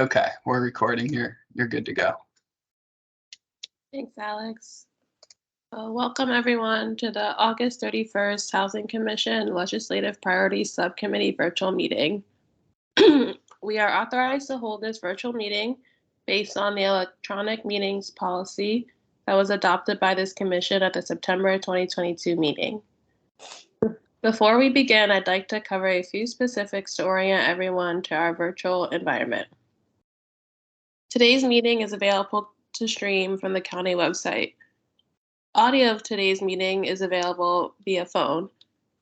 Okay, we're recording. You're good to go. Thanks, Alex. Welcome everyone to the August 31st Housing Commission Legislative Priorities Subcommittee virtual meeting. We are authorized to hold this virtual meeting based on the electronic meetings policy that was adopted by this commission at the September 2022 meeting. Before we begin, I'd like to cover a few specifics to orient everyone to our virtual environment. Today's meeting is available to stream from the county website. Audio of today's meeting is available via phone.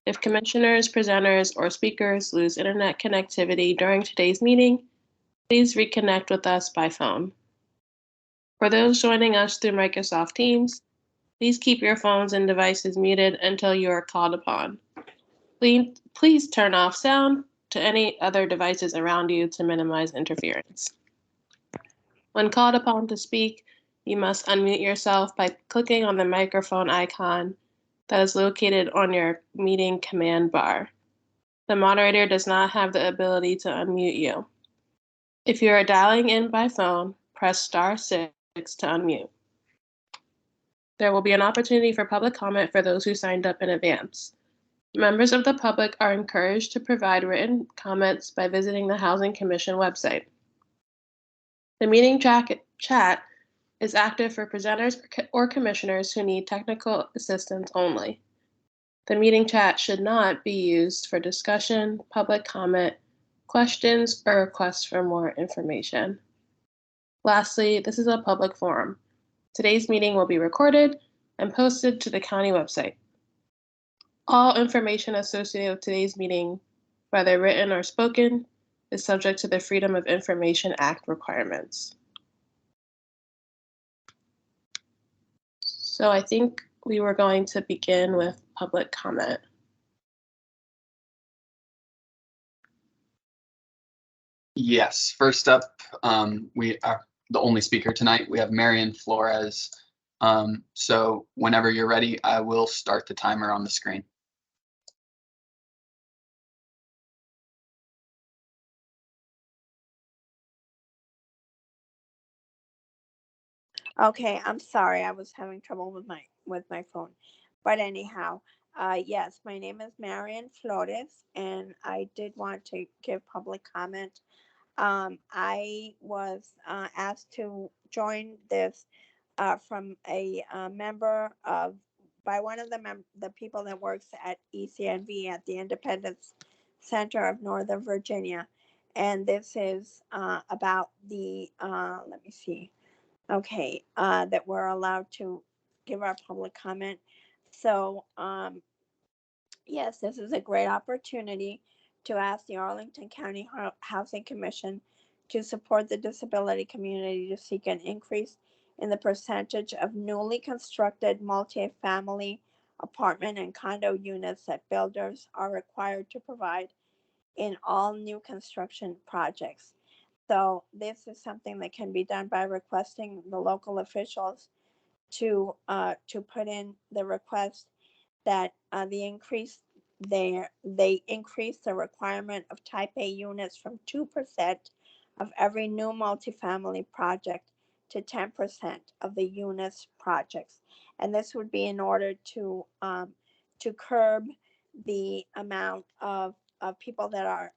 If commissioners, presenters, or speakers lose internet connectivity during today's meeting, please reconnect with us by phone. For those joining us through Microsoft Teams, please keep your phones and devices muted until you are called upon. Please turn off sound to any other devices around you to minimize interference. When called upon to speak, you must unmute yourself by clicking on the microphone icon that is located on your meeting command bar. The moderator does not have the ability to unmute you. If you are dialing in by phone, press *6 to unmute. There will be an opportunity for public comment for those who signed up in advance. Members of the public are encouraged to provide written comments by visiting the Housing Commission website. The meeting chat is active for presenters or commissioners who need technical assistance only. The meeting chat should not be used for discussion, public comment, questions, or requests for more information. Lastly, this is a public forum. Today's meeting will be recorded and posted to the county website. All information associated with today's meeting, whether written or spoken, is subject to the Freedom of Information Act requirements. So I think we were going to begin with public comment. Yes, first up, we are the only speaker tonight. We have Marian Flores. So whenever you're ready, I will start the timer on the screen. Okay, I'm sorry. I was having trouble with my phone. But anyhow, yes, my name is Marian Flores, and I did want to give public comment. I was asked to join this from a member by one of the people that works at ECNV at the Independence Center of Northern Virginia, and this is about the let me see. Okay, that we're allowed to give our public comment. So, yes, this is a great opportunity to ask the Arlington County Housing Commission to support the disability community to seek an increase in the percentage of newly constructed multifamily apartment and condo units that builders are required to provide in all new construction projects. So this is something that can be done by requesting the local officials to put in the request that they increase the requirement of type A units from 2% of every new multifamily project to 10% of the units projects. And this would be in order to curb the amount of people that are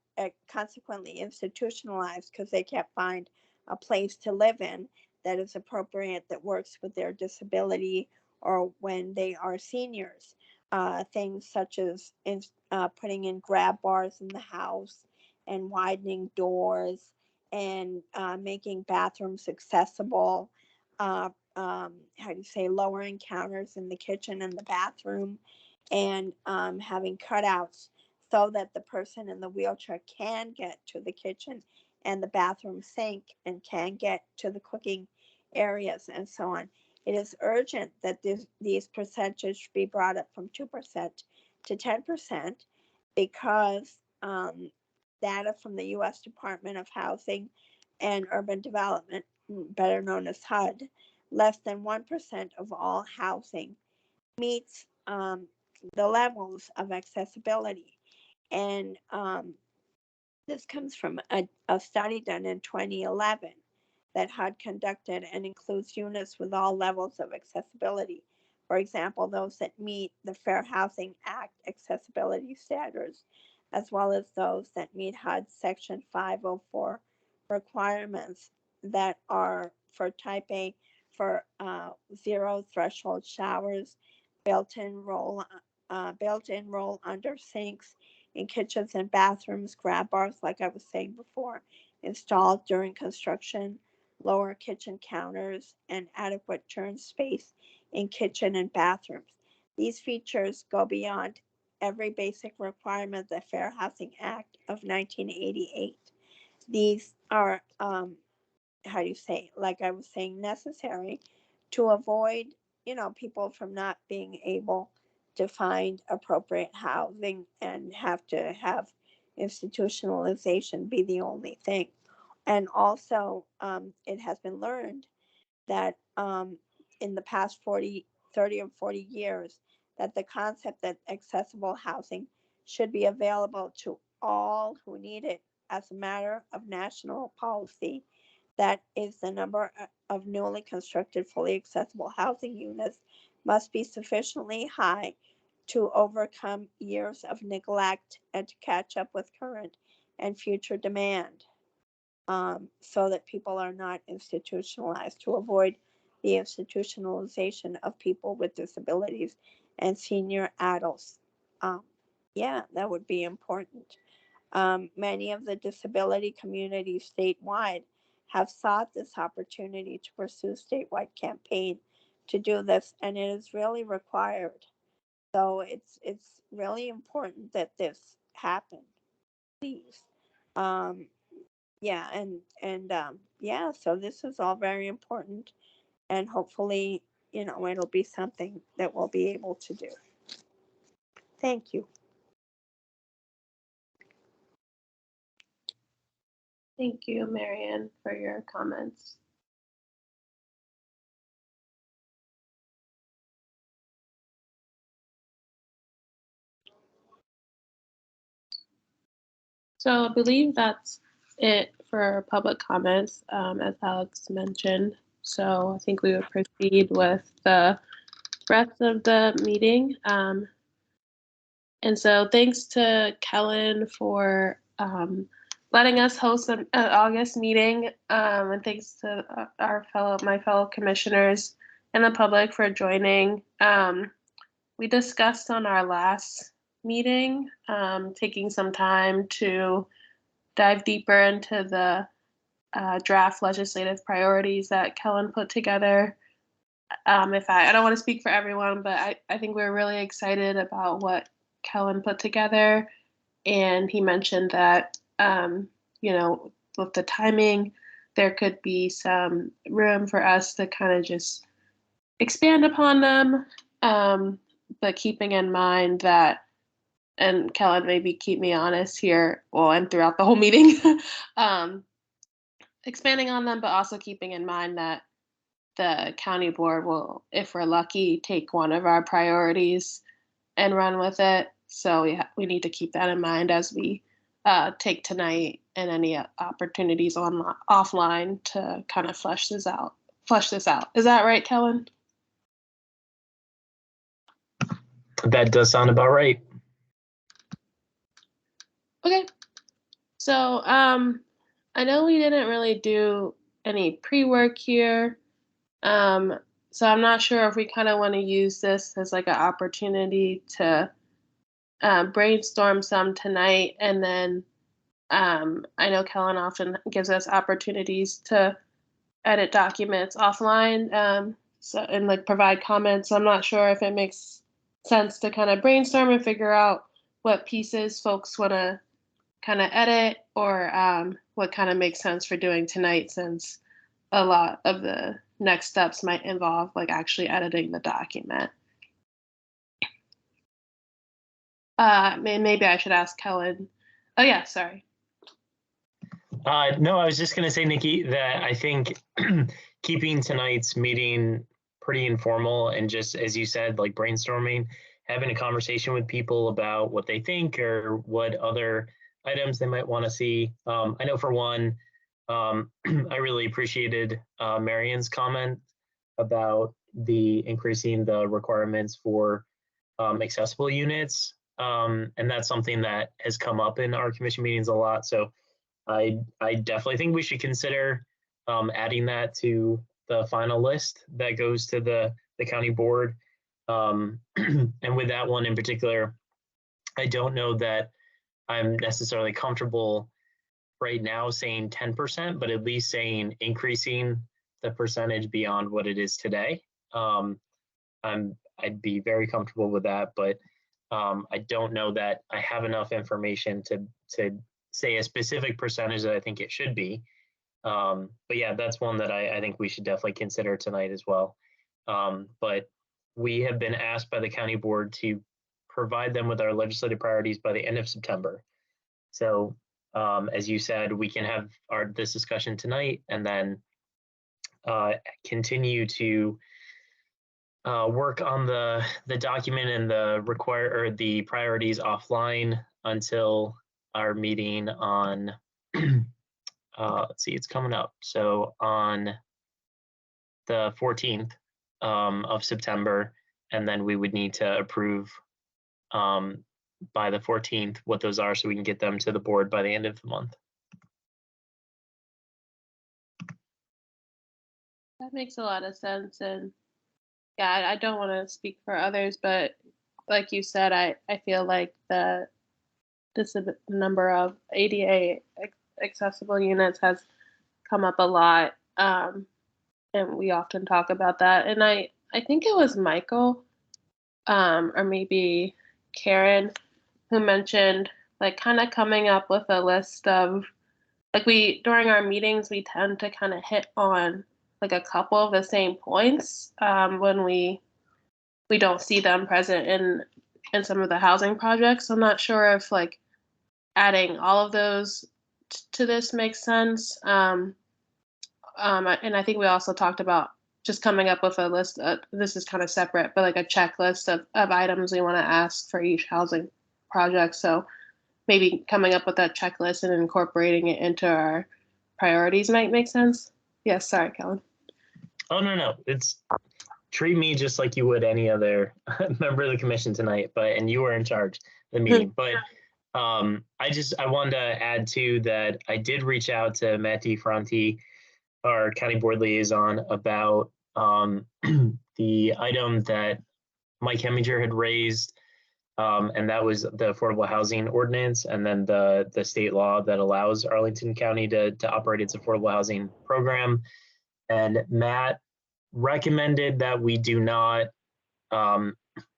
consequently institutionalized because they can't find a place to live in that is appropriate, that works with their disability, or when they are seniors. Things such as putting in grab bars in the house and widening doors and making bathrooms accessible. Lowering counters in the kitchen and the bathroom, and having cutouts so that the person in the wheelchair can get to the kitchen and the bathroom sink and can get to the cooking areas and so on. It is urgent that these percentages be brought up from 2% to 10% because data from the U.S. Department of Housing and Urban Development, better known as HUD, less than 1% of all housing meets the levels of accessibility. And This comes from a study done in 2011 that HUD conducted and includes units with all levels of accessibility. For example, those that meet the Fair Housing Act accessibility standards, as well as those that meet HUD Section 504 requirements that are for type A for zero threshold showers, built-in roll under sinks in kitchens and bathrooms, grab bars, like I was saying before, installed during construction, lower kitchen counters, and adequate turn space in kitchen and bathrooms. These features go beyond every basic requirement of the Fair Housing Act of 1988. These are, how do you say, like I was saying, necessary to avoid, people from not being able to find appropriate housing and have to have institutionalization be the only thing. And also, it has been learned that in the past 30 or 40 years, that the concept that accessible housing should be available to all who need it as a matter of national policy, that is the number of newly constructed fully accessible housing units must be sufficiently high to overcome years of neglect and to catch up with current and future demand, so that people are not institutionalized, to avoid the institutionalization of people with disabilities and senior adults. Yeah, that would be important. Many of the disability communities statewide have sought this opportunity to pursue statewide campaign to do this, and it is really required. So it's really important that this happen, please. Um, yeah, and yeah, so this is all very important, and hopefully, it'll be something that we'll be able to do. Thank you. Thank you, Marian, for your comments. So I believe that's it for public comments, as Alex mentioned. So I think we would proceed with the rest of the meeting. And so thanks to Kellen for letting us host an August meeting, and thanks to my fellow commissioners and the public for joining. We discussed on our last meeting taking some time to dive deeper into the draft legislative priorities that Kellen put together. I don't want to speak for everyone, but I think we're really excited about what Kellen put together. And he mentioned that, with the timing, there could be some room for us to kind of just expand upon them, but keeping in mind that, and Kellen, maybe keep me honest here, and throughout the whole meeting, expanding on them, but also keeping in mind that the county board will, if we're lucky, take one of our priorities and run with it. So we need to keep that in mind as we take tonight and any opportunities offline to kind of flesh this out. Is that right, Kellen? That does sound about right. Okay. So I know we didn't really do any pre-work here. So I'm not sure if we kind of want to use this as like an opportunity to brainstorm some tonight, and then I know Kellen often gives us opportunities to edit documents offline, and like provide comments. So I'm not sure if it makes sense to kind of brainstorm and figure out what pieces folks want to kind of edit, or what kind of makes sense for doing tonight, since a lot of the next steps might involve like actually editing the document. Maybe I should ask Kellen. Oh yeah, sorry. No, I was just going to say, Nikki, that I think keeping tonight's meeting pretty informal and just, as you said, like brainstorming, having a conversation with people about what they think or what other items they might want to see. I know for one, I really appreciated Marion's comment about the increasing the requirements for accessible units. And that's something that has come up in our commission meetings a lot. So I definitely think we should consider adding that to the final list that goes to the county board. And with that one in particular, I don't know that I'm necessarily comfortable right now saying 10%, but at least saying increasing the percentage beyond what it is today. I'd be very comfortable with that, but I don't know that I have enough information to say a specific percentage that I think it should be. But yeah, that's one that I think we should definitely consider tonight as well. But we have been asked by the county board to provide them with our legislative priorities by the end of September. So as you said, we can have this discussion tonight and then continue to work on the document and the priorities offline until our meeting on let's see, it's coming up. So on the 14th of September, and then we would need to approve by the 14th what those are so we can get them to the board by the end of the month. That makes a lot of sense. And yeah, I don't want to speak for others, but like you said, I feel like the number of ADA accessible units has come up a lot. And we often talk about that. And I think it was Michael or maybe Karen who mentioned like kind of coming up with a list of like during our meetings, we tend to kind of hit on like a couple of the same points when we don't see them present in some of the housing projects. I'm not sure if like adding all of those to this makes sense. And I think we also talked about just coming up with a list. This is kind of separate, but like a checklist of items we want to ask for each housing project. So maybe coming up with that checklist and incorporating it into our priorities might make sense. Yes, sorry, Kellen. Oh, no. It's treat me just like you would any other member of the commission tonight, and you were in charge of the meeting. But I wanted to add too that I did reach out to Matt DiFronti, our county board liaison, about the item that Mike Heminger had raised, and that was the affordable housing ordinance, and then the state law that allows Arlington County to operate its affordable housing program. And Matt recommended that we do not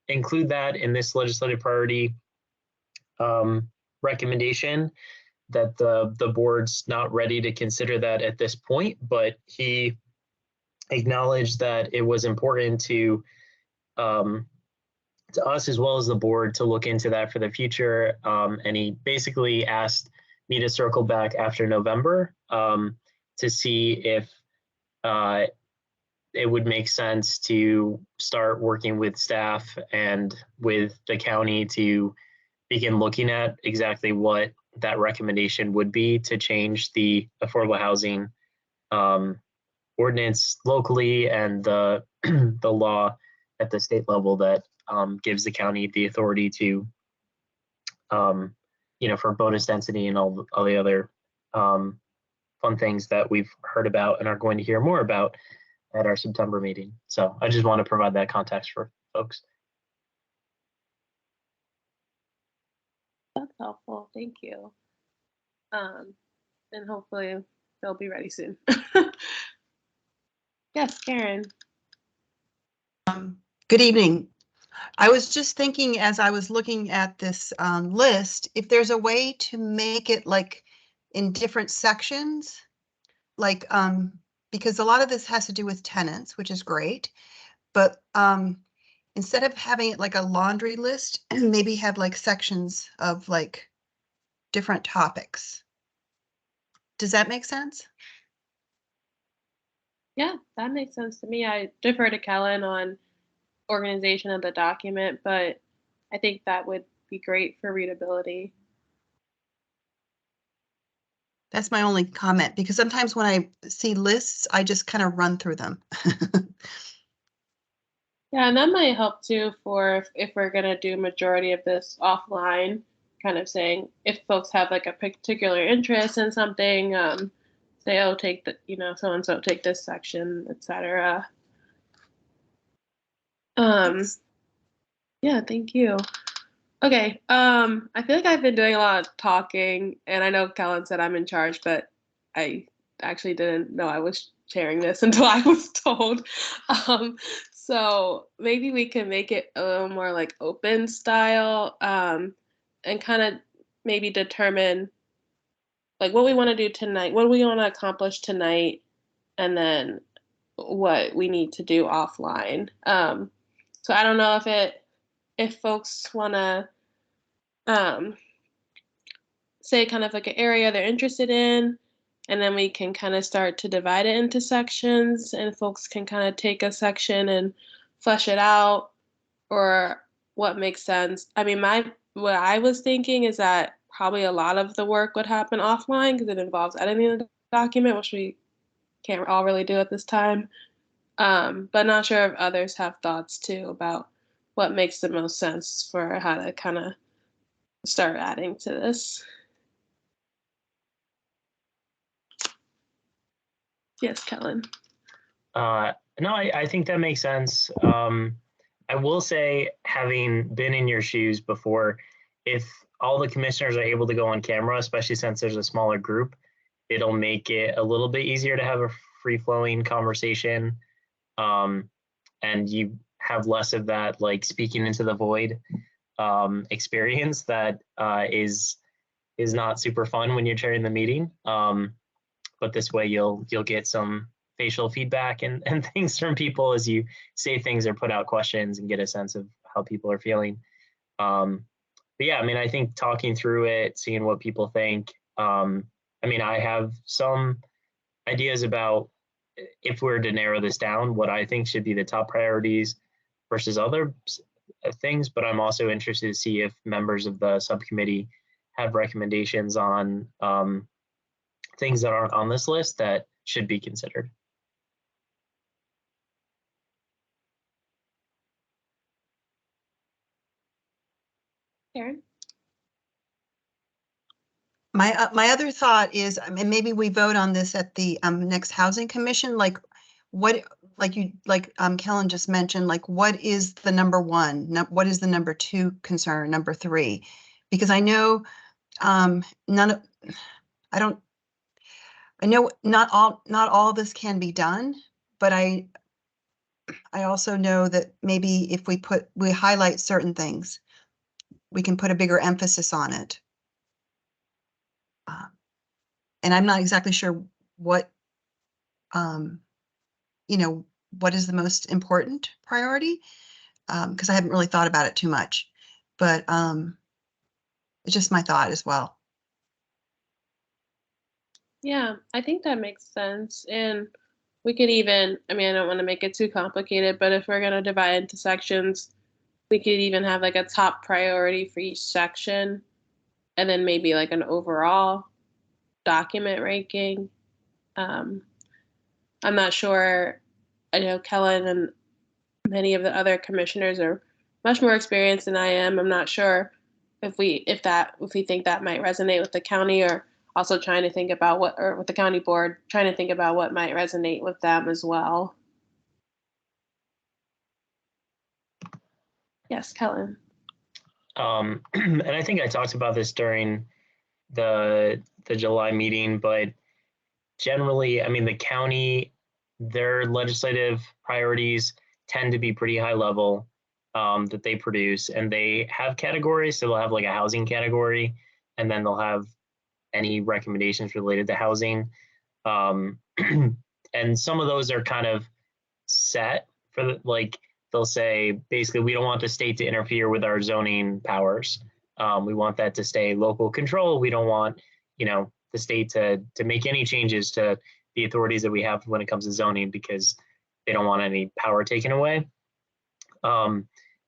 include that in this legislative priority recommendation, that the board's not ready to consider that at this point, but he acknowledged that it was important to us as well as the board to look into that for the future. And he basically asked me to circle back after November to see if it would make sense to start working with staff and with the county to begin looking at exactly what that recommendation would be to change the affordable housing ordinance locally and the the law at the state level that gives the county the authority to, for bonus density and all the other fun things that we've heard about and are going to hear more about at our September meeting. So I just want to provide that context for folks. That's helpful. Thank you. And hopefully they'll be ready soon. Yes, Karen. Good evening. I was just thinking as I was looking at this list, if there's a way to make it like in different sections, like because a lot of this has to do with tenants, which is great, but instead of having it like a laundry list, maybe have like sections of like different topics. Does that make sense? Yeah, that makes sense to me. I defer to Kellen on organization of the document, but I think that would be great for readability. That's my only comment, because sometimes when I see lists, I just kind of run through them. Yeah, and that might help too for if we're gonna do majority of this offline, kind of saying if folks have like a particular interest in something, say, oh, take the, so and so take this section, etc. Yeah, thank you. Okay, I feel like I've been doing a lot of talking, and I know Kellen said I'm in charge, but I actually didn't know I was chairing this until I was told. So maybe we can make it a little more like open style, and kind of maybe determine like what we want to do tonight, what we want to accomplish tonight, and then what we need to do offline. So I don't know if folks want to say kind of like an area they're interested in, and then we can kind of start to divide it into sections, and folks can kind of take a section and flesh it out, or what makes sense. I mean, what I was thinking is that probably a lot of the work would happen offline because it involves editing the document, which we can't all really do at this time. But not sure if others have thoughts too about what makes the most sense for how to kind of start adding to this. Yes, Kellen. No, I think that makes sense. I will say, having been in your shoes before, if all the commissioners are able to go on camera, especially since there's a smaller group, it'll make it a little bit easier to have a free-flowing conversation, and you have less of that like speaking into the void experience that is not super fun when you're chairing the meeting. But this way you'll get some facial feedback and things from people as you say things or put out questions and get a sense of how people are feeling. But yeah, I mean, I think talking through it, seeing what people think. I mean, I have some ideas about if we were to narrow this down, what I think should be the top priorities versus other things, but I'm also interested to see if members of the subcommittee have recommendations on things that aren't on this list that should be considered. Karen? My other thought is, I mean, maybe we vote on this at the next housing commission, like what, like Kellen just mentioned, like what is the number one, what is the number two concern, number three? Because I know I know not all of this can be done, but I also know that maybe if we highlight certain things, we can put a bigger emphasis on it. And I'm not exactly sure what, what is the most important priority, because I haven't really thought about it too much, but it's just my thought as well. Yeah, I think that makes sense. And we could even, I mean, I don't want to make it too complicated, but if we're going to divide into sections, we could even have like a top priority for each section, and then maybe like an overall document ranking. I'm not sure. I know Kellen and many of the other commissioners are much more experienced than I am. I'm not sure if we think that might resonate with the county, or also trying to think about or with the county board, trying to think about what might resonate with them as well. Yes, Kellen. And I think I talked about this during the July meeting, but generally, I mean, the county, their legislative priorities tend to be pretty high level that they produce, and they have categories. So they'll have like a housing category, and then they'll have any recommendations related to housing. And some of those are kind of set for like, they'll say, basically, we don't want the state to interfere with our zoning powers. We want that to stay local control. We don't want, the state to make any changes to the authorities that we have when it comes to zoning, because they don't want any power taken away.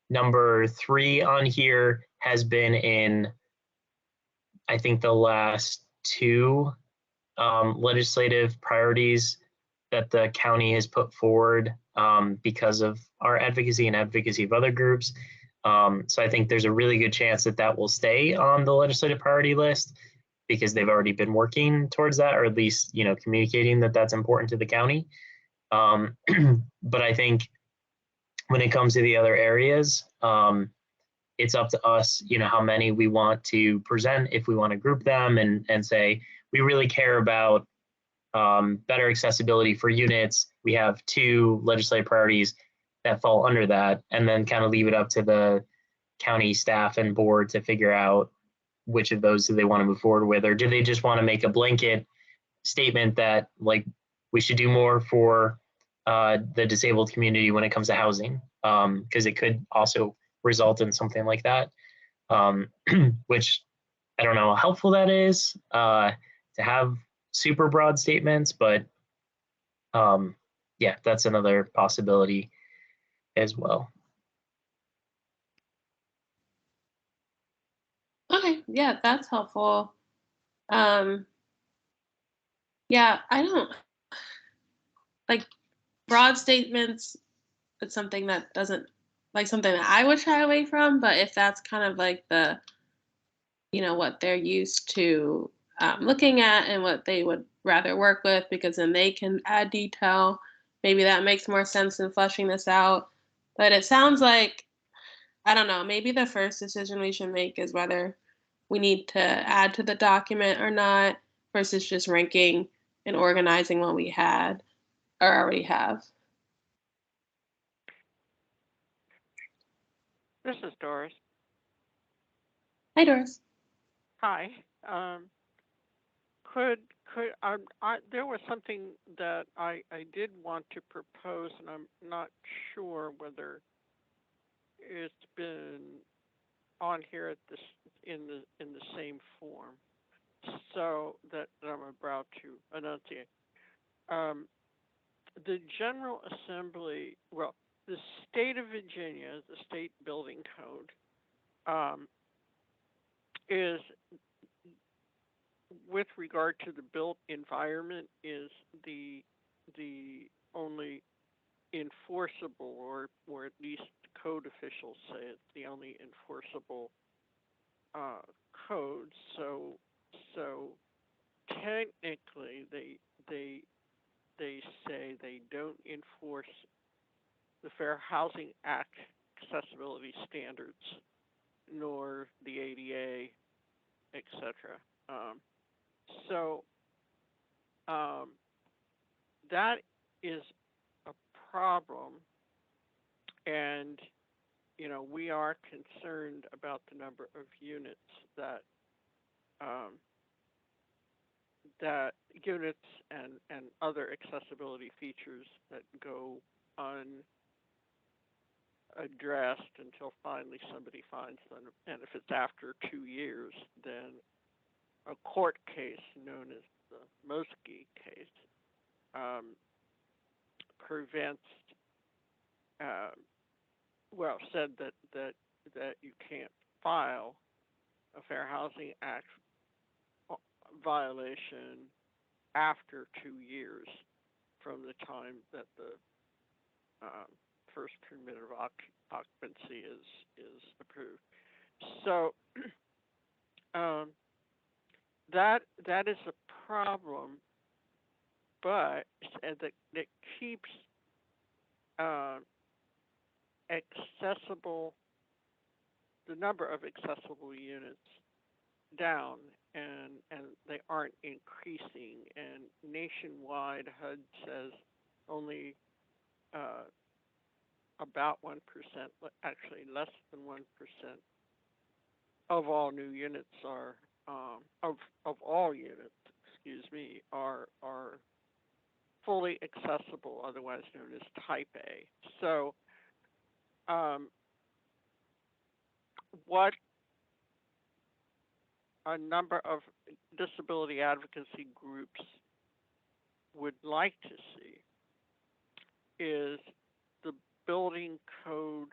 Number 3 on here has been in, I think, the last 2 legislative priorities that the county has put forward because of our advocacy and advocacy of other groups. So I think there's a really good chance that that will stay on the legislative priority list because they've already been working towards that, or at least, you know, communicating that that's important to the county. But I think when it comes to the other areas, it's up to us, you know, how many we want to present, if we want to group them and say, we really care about better accessibility for units. We have 2 legislative priorities that fall under that, and then kind of leave it up to the county staff and board to figure out which of those do they want to move forward with, or do they just want to make a blanket statement that, like, we should do more for the disabled community when it comes to housing, because it could also result in something like that, which I don't know how helpful that is to have super broad statements, but yeah, that's another possibility as well. Okay, yeah, that's helpful. Yeah, I don't like broad statements. It's something that doesn't like something that I would shy away from, but if that's kind of like the, you know, what they're used to looking at and what they would rather work with, because then they can add detail, maybe that makes more sense than fleshing this out. But it sounds like, I don't know, maybe the first decision we should make is whether we need to add to the document or not, versus just ranking and organizing what we had or already have. This is Doris. Hi, Doris. Hi. There was something that I did want to propose, and I'm not sure whether it's been on here at this in the same form, so that I'm about to enunciate. The General Assembly, well, the state of Virginia, the state building code, is, with regard to the built environment, is the only enforceable, or at least code officials say it's the only enforceable code. So technically they say they don't enforce the Fair Housing Act accessibility standards, nor the ADA, etc. So that is a problem, and you know, we are concerned about the number of units that units and other accessibility features that go unaddressed until finally somebody finds them. And if it's after 2 years, then a court case known as the Mosky case prevents, said that you can't file a Fair Housing Act violation after 2 years from the time that the first permit of occupancy is approved. So that is a problem, but that keeps the number of accessible units down, and they aren't increasing. And nationwide, HUD says only about 1%, actually less than 1% of all new units are of all units, are fully accessible, otherwise known as Type A. So what a number of disability advocacy groups would like to see is the building code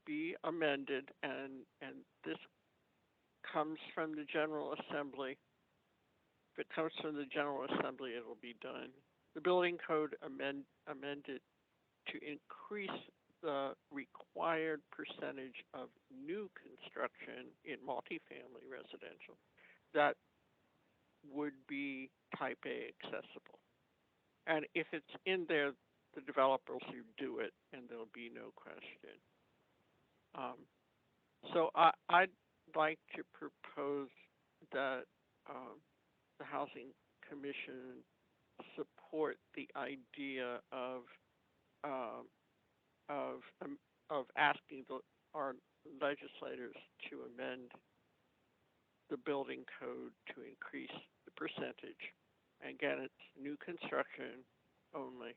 be amended, and this comes from the General Assembly, If it comes from the General Assembly, it'll be done. The building code amended to increase the required percentage of new construction in multifamily residential that would be type A accessible. And if it's in there, the developers will do it and there'll be no question. So I'd like to propose that the Housing Commission support the idea of asking our legislators to amend the building code to increase the percentage. And again, it's new construction only,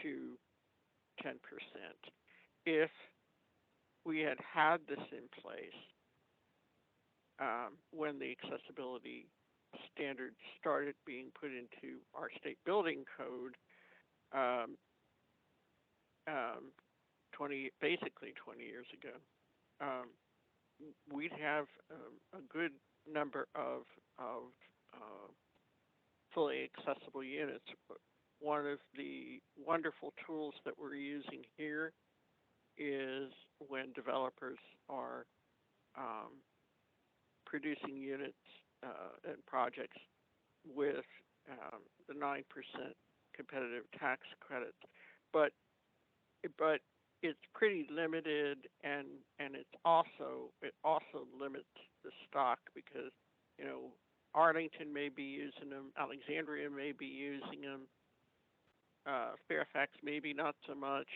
to 10%. If we had this in place when the accessibility standards started being put into our state building code, basically 20 years ago, we'd have a good number of fully accessible units. One of the wonderful tools that we're using here is when developers are producing units and projects with the 9% competitive tax credits, but it's pretty limited, and it also limits the stock, because Arlington may be using them, Alexandria may be using them, Fairfax maybe not so much,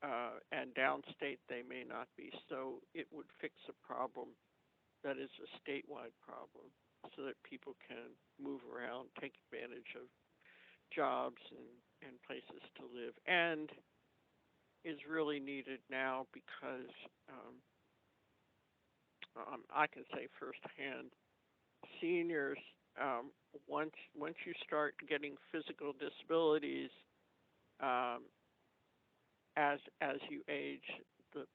and downstate they may not be. So it would fix a problem that is a statewide problem, so that people can move around, take advantage of jobs and places to live, and is really needed now because I can say firsthand, seniors, once you start getting physical disabilities, as you age, the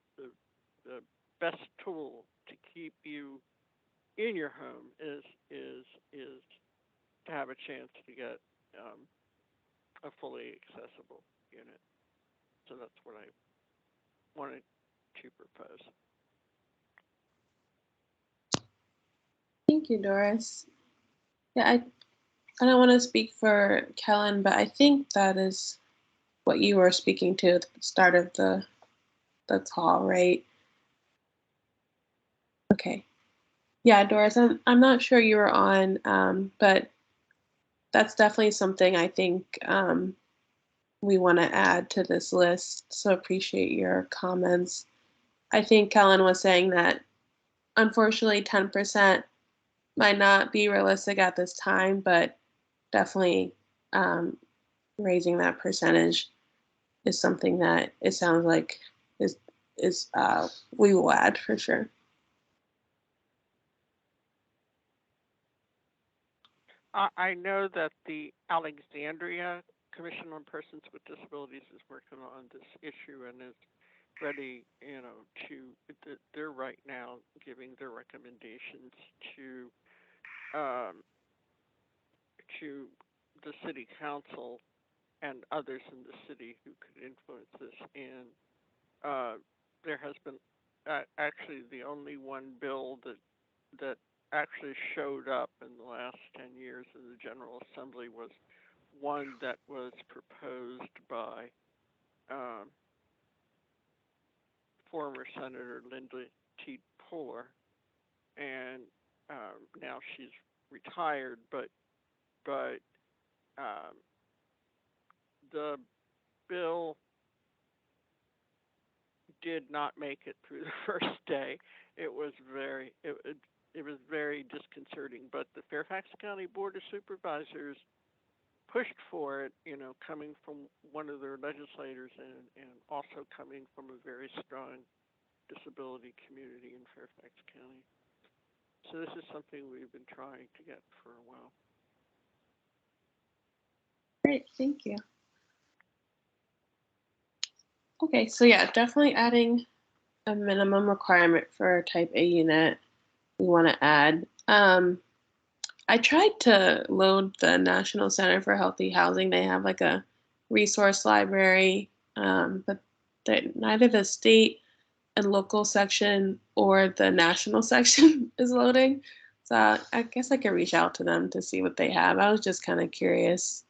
best tool to keep you in your home is to have a chance to get a fully accessible unit. So that's what I wanted to propose. Thank you, Doris. Yeah, I don't want to speak for Kellen, but I think that is what you were speaking to at the start of the call, right? Okay. Yeah, Doris, I'm not sure you were on, but that's definitely something I think we want to add to this list. So appreciate your comments. I think Kellen was saying that unfortunately 10% might not be realistic at this time, but definitely raising that percentage is something that it sounds like is we will add for sure. I know that the Alexandria Commission on Persons with Disabilities is working on this issue and is ready, they're right now giving their recommendations to the city council and others in the city who could influence this. And there has been actually the only one bill that actually showed up in the last 10 years in the General Assembly was one that was proposed by former Senator Linda T. Puller, and now she's retired, but the bill did not make it through the first day. It was very disconcerting, but the Fairfax County Board of Supervisors pushed for it, coming from one of their legislators and also coming from a very strong disability community in Fairfax County. So this is something we've been trying to get for a while. Great, thank you. Okay, so yeah, definitely adding a minimum requirement for a type A unit. we want to add. I tried to load the National Center for Healthy Housing. They have like a resource library, but neither the state and local section or the national section is loading. So I guess I could reach out to them to see what they have. I was just kind of curious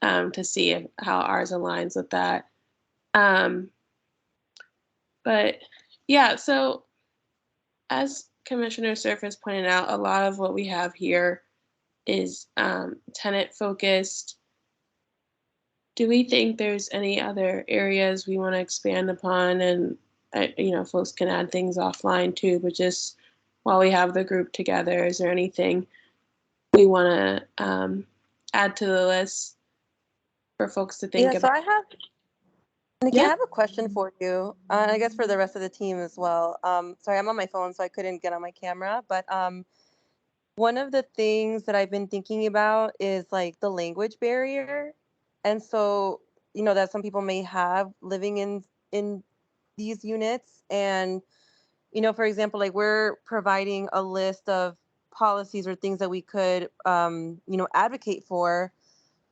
to see how ours aligns with that. But yeah, so as Commissioner Surface pointed out, a lot of what we have here is tenant focused. Do we think there's any other areas we want to expand upon? And folks can add things offline too, but just while we have the group together, is there anything we want to add to the list for folks to think Yeah, so about? I have, Nikki, Yeah. I have a question for you, and I guess for the rest of the team as well. Sorry, I'm on my phone, so I couldn't get on my camera, but one of the things that I've been thinking about is like the language barrier. And so, that some people may have living in these units. And, for example, like we're providing a list of policies or things that we could, advocate for.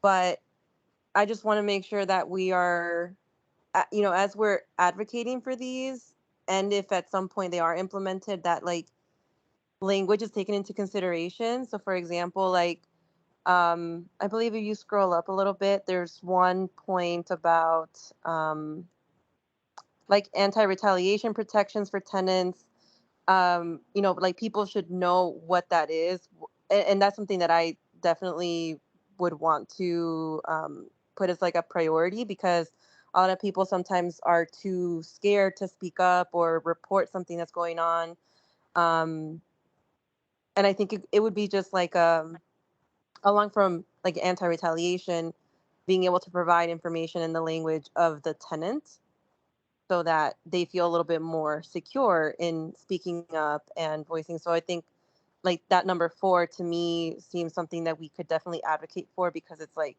But I just want to make sure that we are, as we're advocating for these, and if at some point they are implemented, that like language is taken into consideration. So, for example, like, I believe if you scroll up a little bit, there's one point about like anti-retaliation protections for tenants. Like people should know what that is, and that's something that I definitely would want to put as like a priority, because a lot of people sometimes are too scared to speak up or report something that's going on. And I think it would be just like along from like anti-retaliation, being able to provide information in the language of the tenant so that they feel a little bit more secure in speaking up and voicing. So I think like that number 4 to me seems something that we could definitely advocate for, because it's like,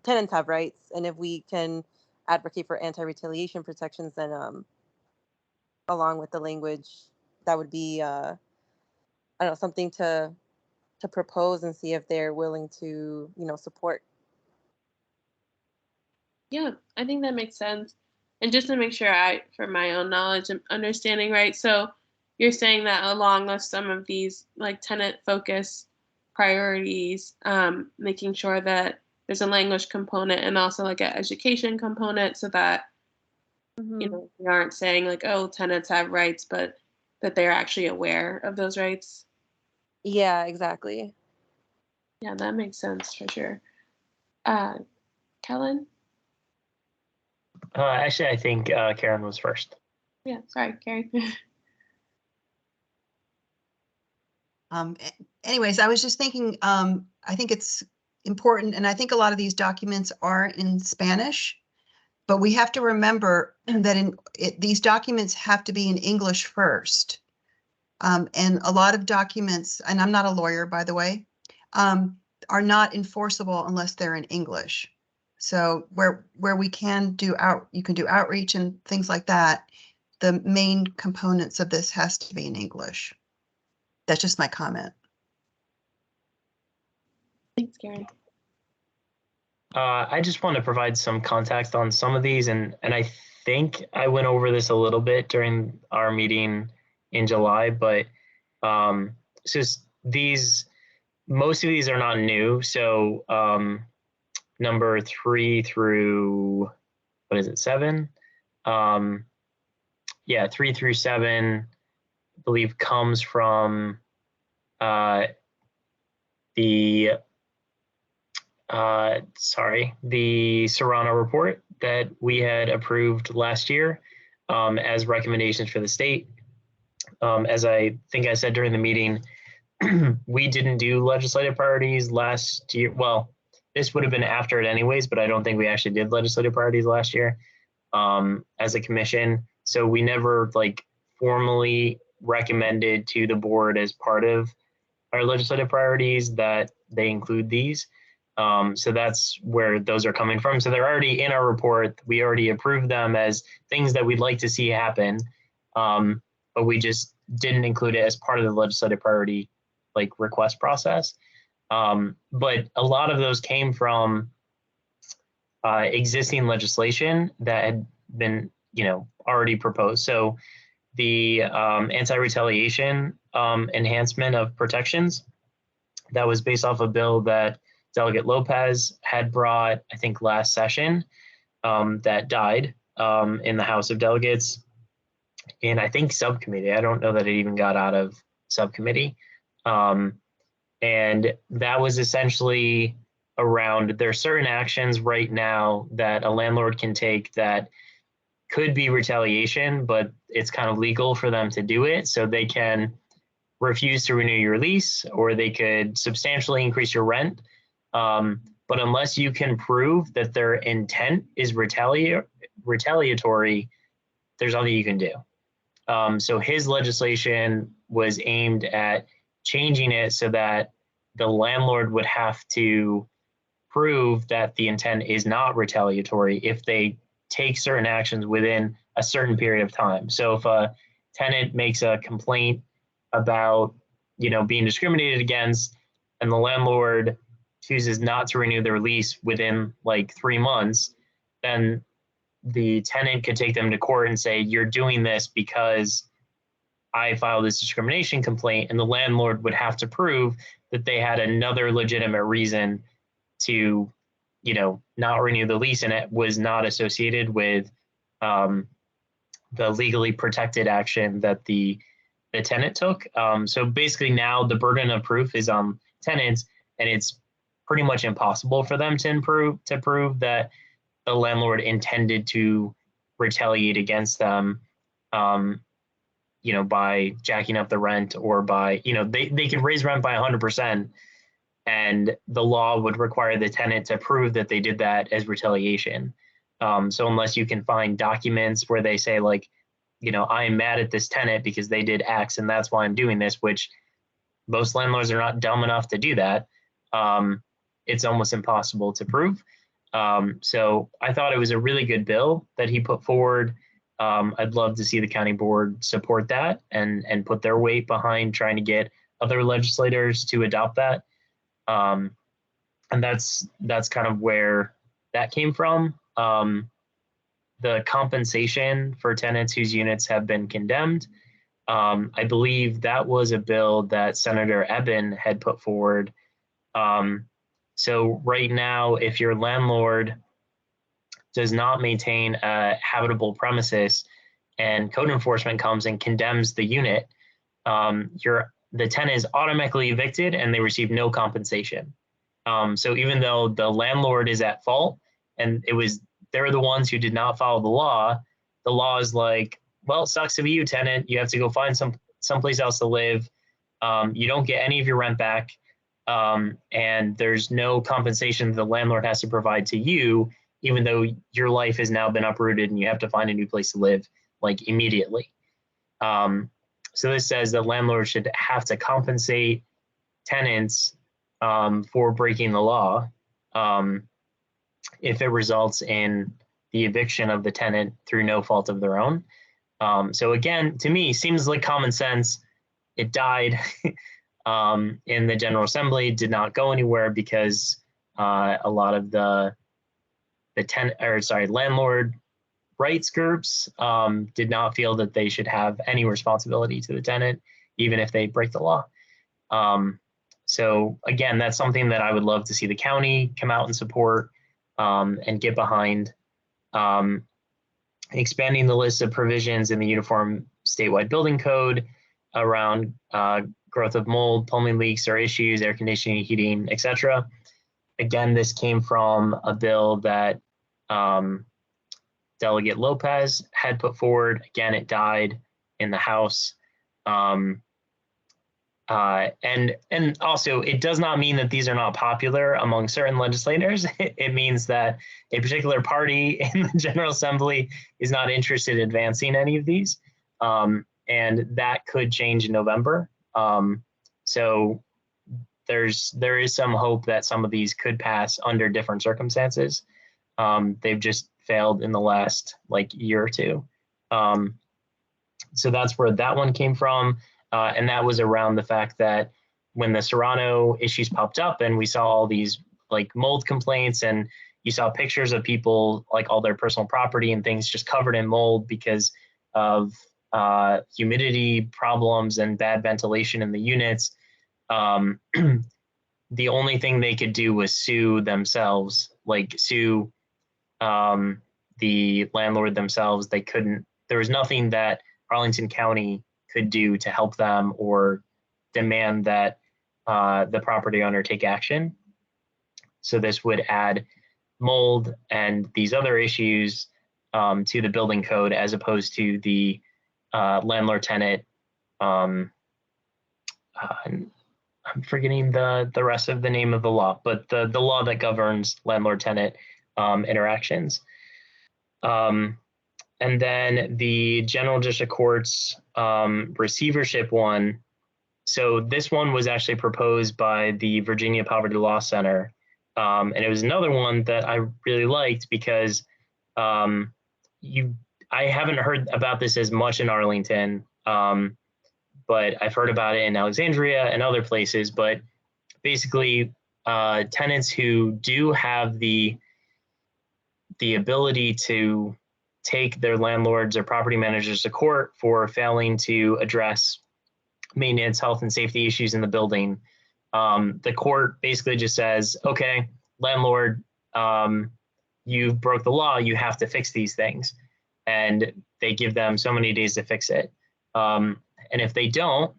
tenants have rights, and if we can advocate for anti-retaliation protections, then along with the language, that would be I don't know, something to propose and see if they're willing to, support. Yeah, I think that makes sense. And just to make sure for my own knowledge and understanding, right? So you're saying that along with some of these like tenant focused priorities, making sure that there's a language component and also like an education component, so that we aren't saying like, oh, tenants have rights, but that they're actually aware of those rights. Yeah, exactly. Yeah, that makes sense for sure. Kellen? Actually, I think Karen was first. Yeah, sorry, Carrie. Anyways, I was just thinking, I think it's important, and I think a lot of these documents are in Spanish, but we have to remember that these documents have to be in English first. And a lot of documents, and I'm not a lawyer, by the way, are not enforceable unless they're in English. So where we can you can do outreach and things like that, the main components of this has to be in English. That's just my comment. Thanks, Karen. I just want to provide some context on some of these, and I think I went over this a little bit during our meeting in July, but it's just most of these are not new. So number 3 through, what is it, 7? 3 through 7, I believe, comes from the Serrano report that we had approved last year as recommendations for the state. As I think I said during the meeting, we didn't do legislative priorities last year. Well, this would have been after it anyways, but I don't think we actually did legislative priorities last year as a commission. So we never like formally recommended to the board as part of our legislative priorities that they include these. So that's where those are coming from. So they're already in our report. We already approved them as things that we'd like to see happen. but we just didn't include it as part of the legislative priority like request process. But a lot of those came from existing legislation that had been, already proposed. So the anti-retaliation enhancement of protections, that was based off a bill that Delegate Lopez had brought, I think, last session, that died in the House of Delegates. And I think subcommittee, I don't know that it even got out of subcommittee. And that was essentially around, there are certain actions right now that a landlord can take that could be retaliation, but it's kind of legal for them to do it. So they can refuse to renew your lease, or they could substantially increase your rent. But unless you can prove that their intent is retaliatory, there's nothing you can do. So his legislation was aimed at changing it so that the landlord would have to prove that the intent is not retaliatory if they take certain actions within a certain period of time. So if a tenant makes a complaint about, being discriminated against, and the landlord chooses not to renew their lease within like 3 months, then the tenant could take them to court and say, you're doing this because I filed this discrimination complaint, and the landlord would have to prove that they had another legitimate reason to, not renew the lease, and it was not associated with the legally protected action that the tenant took. So basically now the burden of proof is on tenants, and it's pretty much impossible for them to prove that the landlord intended to retaliate against them, by jacking up the rent, or by, they could raise rent by 100%, and the law would require the tenant to prove that they did that as retaliation. So unless you can find documents where they say, like, I am mad at this tenant because they did X and that's why I'm doing this, which most landlords are not dumb enough to do that, it's almost impossible to prove. So I thought it was a really good bill that he put forward. I'd love to see the county board support that and put their weight behind trying to get other legislators to adopt that. And that's kind of where that came from. The compensation for tenants whose units have been condemned, I believe that was a bill that Senator Eben had put forward. So right now, if your landlord does not maintain a habitable premises and code enforcement comes and condemns the unit, the tenant is automatically evicted and they receive no compensation. So even though the landlord is at fault and they're the ones who did not follow the law is like, well, it sucks to be you, tenant. You have to go find someplace else to live. You don't get any of your rent back. And there's no compensation the landlord has to provide to you, even though your life has now been uprooted and you have to find a new place to live, like, immediately. So this says that landlords should have to compensate tenants for breaking the law if it results in the eviction of the tenant through no fault of their own. So again, to me, seems like common sense. It died in the General Assembly, did not go anywhere because a lot of the landlord rights groups did not feel that they should have any responsibility to the tenant, even if they break the law. So again, that's something that I would love to see the county come out and support and get behind. Expanding the list of provisions in the Uniform Statewide Building Code around growth of mold, plumbing leaks or issues, air conditioning, heating, etc. Again, this came from a bill that Delegate Lopez had put forward. Again, it died in the House. And also, it does not mean that these are not popular among certain legislators. It means that a particular party in the General Assembly is not interested in advancing any of these. And that could change in November. So there is some hope that some of these could pass under different circumstances. They've just failed in the last year or two. So that's where that one came from. And that was around the fact that when the Serrano issues popped up and we saw all these like mold complaints, and you saw pictures of people, like all their personal property and things just covered in mold because of humidity problems and bad ventilation in the units. The only thing they could do was sue themselves, like sue the landlord themselves. They couldn't, there was nothing that Arlington County could do to help them or demand that the property owner take action. So this would add mold and these other issues to the building code, as opposed to the landlord tenant. I'm forgetting the rest of the name of the law, but the law that governs landlord tenant interactions. And then the General District Court's receivership one. So this one was actually proposed by the Virginia Poverty Law Center. And it was another one that I really liked because I haven't heard about this as much in Arlington, but I've heard about it in Alexandria and other places. But basically, tenants who do have the ability to take their landlords or property managers to court for failing to address maintenance, health, and safety issues in the building. The court basically just says, okay, landlord, you broke the law, you have to fix these things. And they give them so many days to fix it. And if they don't,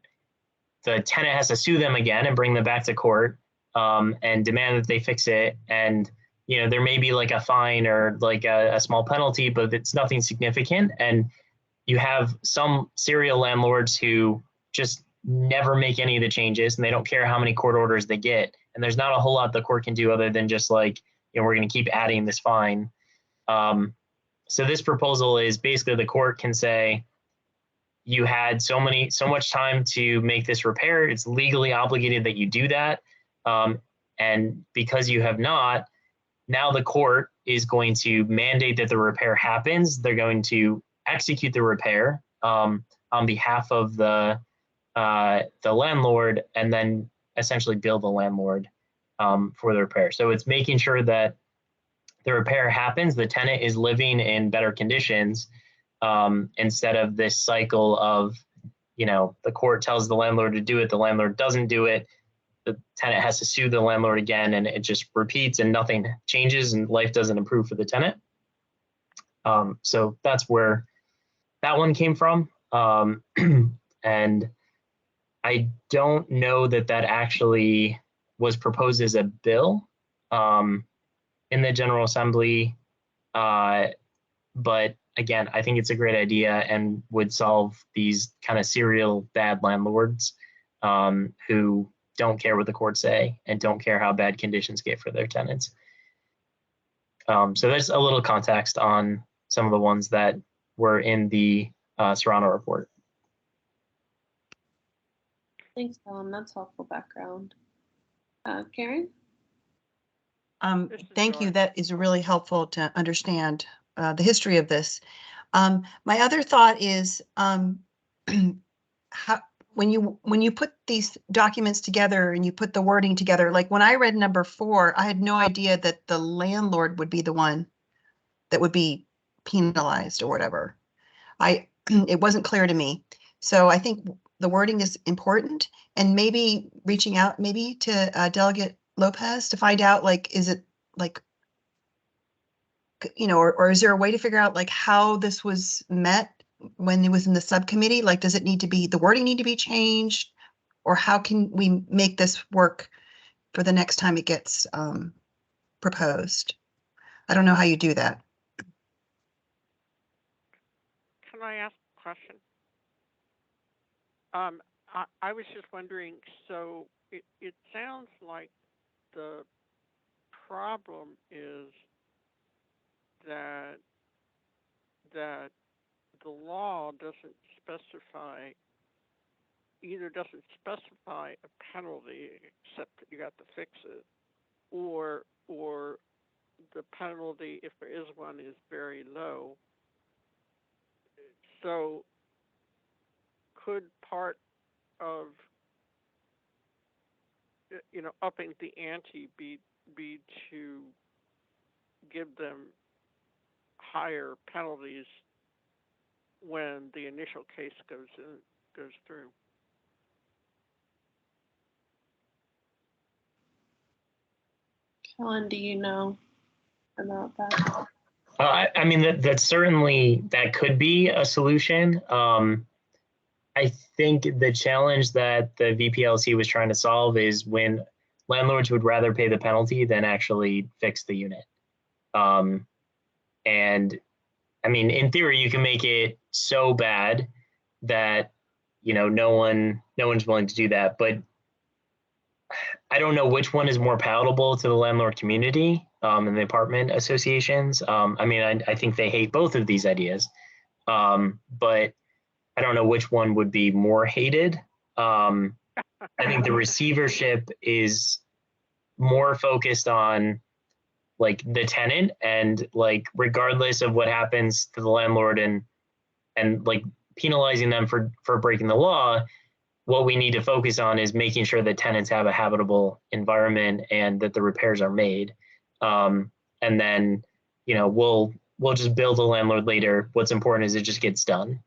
the tenant has to sue them again and bring them back to court and demand that they fix it. And there may be like a fine or like a small penalty, but it's nothing significant. And you have some serial landlords who just never make any of the changes, and they don't care how many court orders they get. And there's not a whole lot the court can do other than just like, we're going to keep adding this fine. So this proposal is basically the court can say, you had so much time to make this repair. It's legally obligated that you do that. And because you have not, now the court is going to mandate that the repair happens. They're going to execute the repair on behalf of the landlord, and then essentially bill the landlord for the repair. So it's making sure that the repair happens, the tenant is living in better conditions, instead of this cycle of, the court tells the landlord to do it, the landlord doesn't do it, the tenant has to sue the landlord again, and it just repeats and nothing changes and life doesn't improve for the tenant. So that's where that one came from. And I don't know that actually was proposed as a bill in the General Assembly. But again, I think it's a great idea and would solve these kind of serial bad landlords who don't care what the courts say and don't care how bad conditions get for their tenants. So there's a little context on some of the ones that were in the Serrano report. Thanks, Ellen. That's helpful background. Karen? Thank you. That is really helpful to understand the history of this. My other thought is how, when you put these documents together and you put the wording together, like when I read number 4, I had no idea that the landlord would be the one that would be penalized or whatever. It wasn't clear to me. So I think the wording is important, and maybe reaching out maybe to Delegate Lopez to find out, like, is it like, or is there a way to figure out like how this was met when it was in the subcommittee? Like, does it need to be, the wording need to be changed, or how can we make this work for the next time it gets proposed? I don't know how you do that. Can I ask a question? I was just wondering, so it sounds like the problem is that the law doesn't specify a penalty, except that you got to fix it, or the penalty, if there is one, is very low. So could part of upping the ante be to give them higher penalties when the initial case goes through? Helen, do you know about that? I mean, that could be a solution. I think the challenge that the VPLC was trying to solve is when landlords would rather pay the penalty than actually fix the unit. And I mean, in theory, you can make it so bad that no one's willing to do that. But I don't know which one is more palatable to the landlord community and the apartment associations. I mean, I think they hate both of these ideas, but I don't know which one would be more hated. I think the receivership is more focused on like the tenant, and like regardless of what happens to the landlord and like penalizing them for breaking the law, what we need to focus on is making sure that tenants have a habitable environment and that the repairs are made. And then, we'll just build a landlord later. What's important is it just gets done.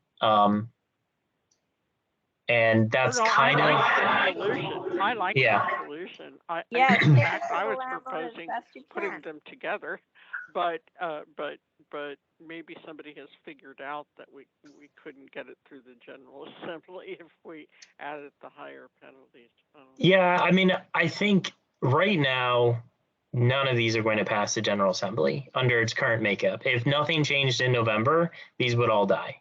And that's kind of the solution. I like the solution. In fact, I was proposing putting them together, but maybe somebody has figured out that we couldn't get it through the General Assembly if we added the higher penalties. Yeah, I mean, I think right now none of these are going to pass the General Assembly under its current makeup. If nothing changed in November, these would all die.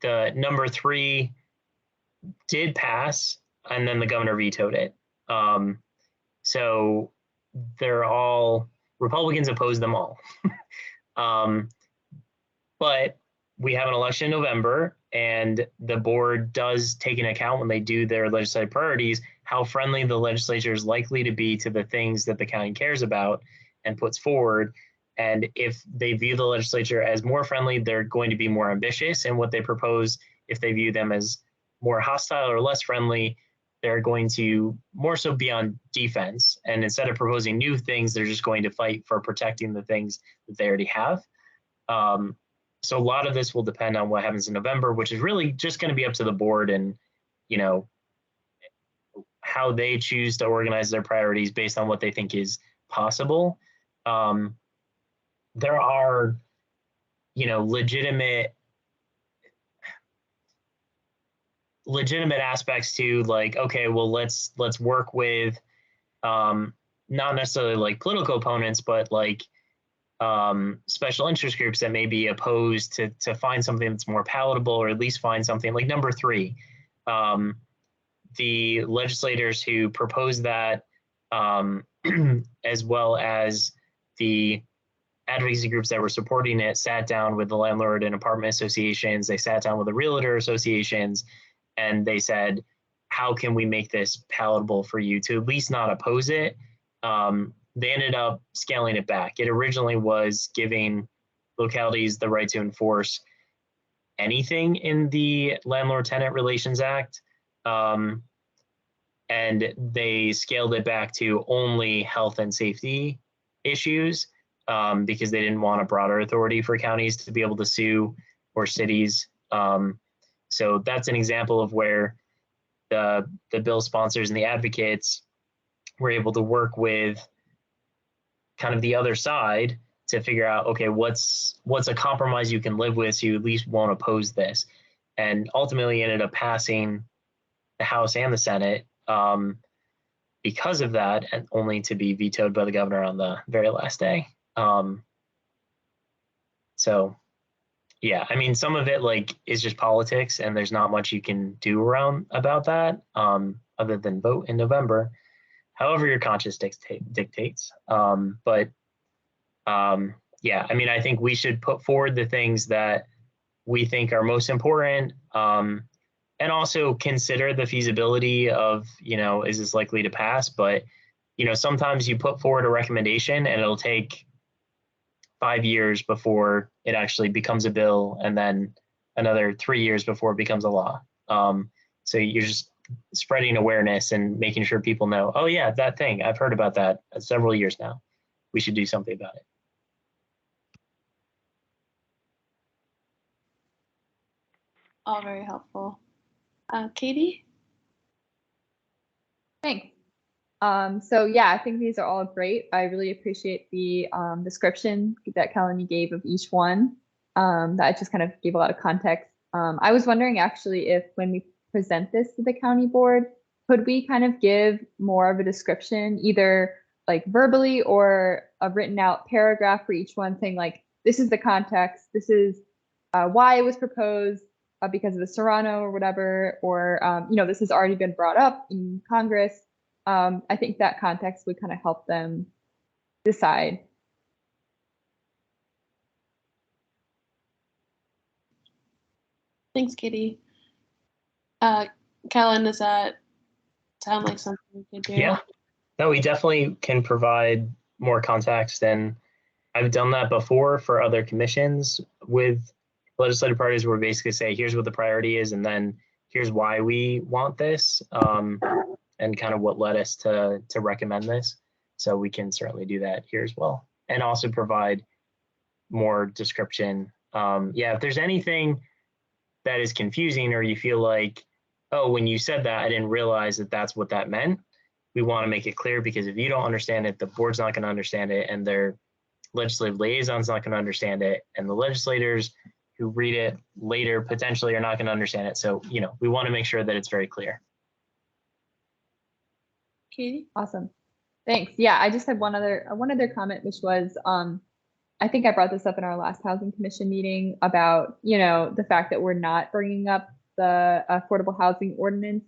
The number 3 did pass, and then the governor vetoed it. So they're all, Republicans opposed them all. But we have an election in November, and the board does take into account when they do their legislative priorities, how friendly the legislature is likely to be to the things that the county cares about and puts forward. And if they view the legislature as more friendly, they're going to be more ambitious in what they propose. If they view them as more hostile or less friendly, they're going to more so be on defense. And instead of proposing new things, they're just going to fight for protecting the things that they already have. So a lot of this will depend on what happens in November, which is really just going to be up to the board and, how they choose to organize their priorities based on what they think is possible. There are, legitimate aspects to like, okay, well, let's work with not necessarily like political opponents, but like special interest groups that may be opposed to find something that's more palatable, or at least find something like number 3. The legislators who proposed that, as well as the advocacy groups that were supporting it, sat down with the landlord and apartment associations. They sat down with the realtor associations, and they said, how can we make this palatable for you to at least not oppose it? They ended up scaling it back. It originally was giving localities the right to enforce anything in the Landlord-Tenant Relations Act. And they scaled it back to only health and safety issues, because they didn't want a broader authority for counties to be able to sue, or cities. So that's an example of where the bill sponsors and the advocates were able to work with kind of the other side to figure out, okay, what's a compromise you can live with, so you at least won't oppose this. And ultimately ended up passing the House and the Senate because of that, and only to be vetoed by the governor on the very last day. So yeah, I mean, some of it like is just politics, and there's not much you can do about that, other than vote in November, however your conscience dictates. Yeah, I mean, I think we should put forward the things that we think are most important, and also consider the feasibility of, is this likely to pass? But, sometimes you put forward a recommendation and it'll take 5 years before it actually becomes a bill, and then another 3 years before it becomes a law. So you're just spreading awareness and making sure people know, oh yeah, that thing, I've heard about that several years now. We should do something about it. All very helpful. Katie? Thanks. So yeah, I think these are all great. I really appreciate the description that Kelly gave of each one. That just kind of gave a lot of context. I was wondering actually if when we present this to the county board, could we kind of give more of a description, either like verbally or a written out paragraph for each one saying like, this is the context, this is why it was proposed because of the Serrano or whatever, or this has already been brought up in Congress. I think that context would kind of help them decide. Thanks, Katie. Kellen, does that sound like something we could do? Yeah, no, we definitely can provide more context, and I've done that before for other commissions with legislative parties where we basically say, here's what the priority is, and then here's why we want this, and kind of what led us to recommend this. So we can certainly do that here as well, and also provide more description. Yeah, if there's anything that is confusing or you feel like, oh, when you said that, I didn't realize that that's what that meant, we want to make it clear, because if you don't understand it, the board's not going to understand it, and their legislative liaison's not going to understand it, and the legislators who read it later potentially are not going to understand it. So, we want to make sure that it's very clear. Katie? Awesome. Thanks. Yeah, I just had one other comment, which was I think I brought this up in our last Housing Commission meeting about, the fact that we're not bringing up the affordable housing ordinance